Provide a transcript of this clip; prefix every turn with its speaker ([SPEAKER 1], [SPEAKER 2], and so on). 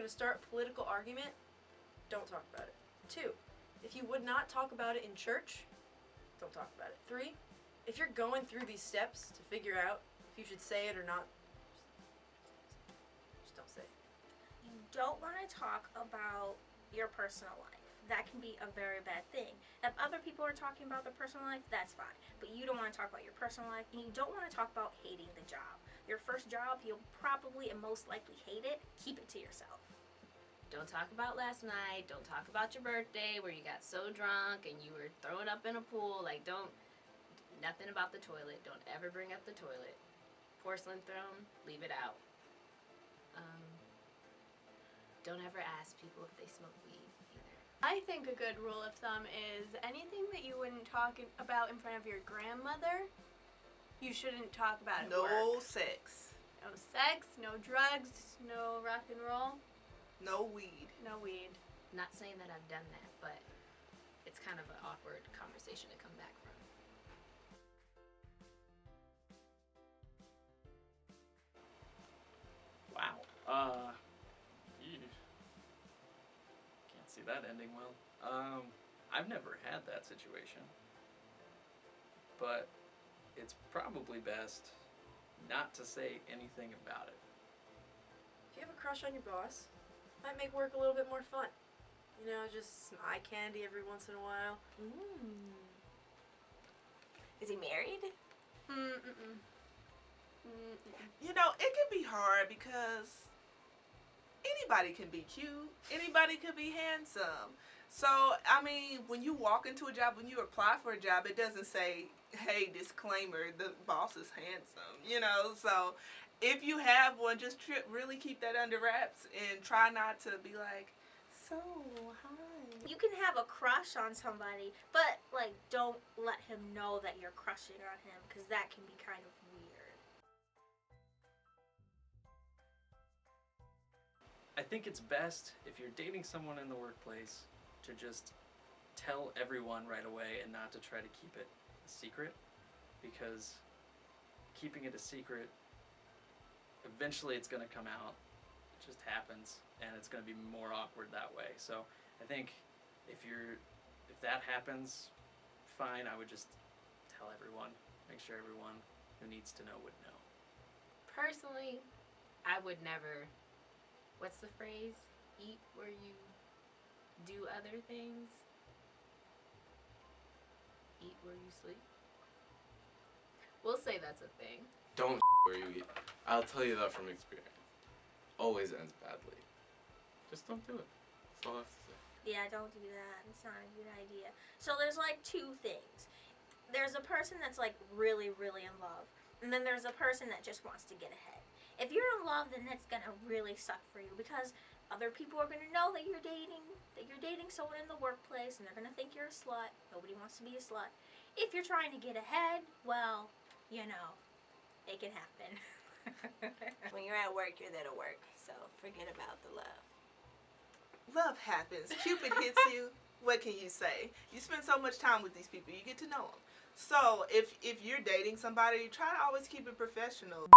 [SPEAKER 1] going to start a political argument, don't talk about it. 2, if you would not talk about it in church, don't talk about it. 3, if you're going through these steps to figure out if you should say it or not, just don't say it.
[SPEAKER 2] You don't want to talk about your personal life. That can be a very bad thing. If other people are talking about their personal life, that's fine. But you don't want to talk about your personal life, and you don't want to talk about hating the job. Your first job, you'll probably and most likely hate it. Keep it to yourself.
[SPEAKER 3] Don't talk about last night. Don't talk about your birthday where you got so drunk and you were throwing up in a pool. Like, nothing about the toilet. Don't ever bring up the toilet. Porcelain throne, leave it out. Don't ever ask people if they smoke weed either.
[SPEAKER 4] I think a good rule of thumb is anything that you wouldn't talk about in front of your grandmother, you shouldn't talk about at work.
[SPEAKER 5] No sex.
[SPEAKER 4] No sex, no drugs, no rock and roll,
[SPEAKER 5] No weed.
[SPEAKER 4] no weed.
[SPEAKER 3] Not saying that I've done that, but it's kind of an awkward conversation to come back from.
[SPEAKER 6] Wow. Can't see that ending well. I've never had that situation, but it's probably best not to say anything about it.
[SPEAKER 1] If you have a crush on your boss, might make work a little bit more fun. You know, just some eye candy every once in a while.
[SPEAKER 2] Is he married?
[SPEAKER 5] You know, it can be hard because anybody can be cute. Anybody can be handsome. So, I mean, when you walk into a job, when you apply for a job, it doesn't say, hey, disclaimer, the boss is handsome, you know? So, if you have one, just really keep that under wraps and try not to be like, so, hi.
[SPEAKER 2] You can have a crush on somebody, but, like, don't let him know that you're crushing on him, because that can be kind of weird.
[SPEAKER 6] I think it's best if you're dating someone in the workplace to just tell everyone right away and not to try to keep it a secret, because keeping it a secret, eventually it's going to come out. It just happens, and it's going to be more awkward that way. So I think if that happens, fine, I would just tell everyone, make sure everyone who needs to know would know.
[SPEAKER 3] Personally, I would never, what's the phrase? Eat where you do other things. Eat where you sleep. We'll say that's a thing.
[SPEAKER 7] Don't where you eat. I'll tell you that from experience. Always ends badly. Just don't do it. That's all I have to say.
[SPEAKER 2] Yeah, don't do that. It's not a good idea. So there's like 2 things. There's a person that's like really, really in love. And then there's a person that just wants to get ahead. If you're in love, then it's going to really suck for you, because other people are going to know that you're dating someone in the workplace, and they're going to think you're a slut. Nobody wants to be a slut. If you're trying to get ahead, well, you know, it can happen.
[SPEAKER 8] When you're at work, you're there to work. So forget about the love.
[SPEAKER 5] Love happens. Cupid hits you. What can you say? You spend so much time with these people. You get to know them. So if you're dating somebody, try to always keep it professional.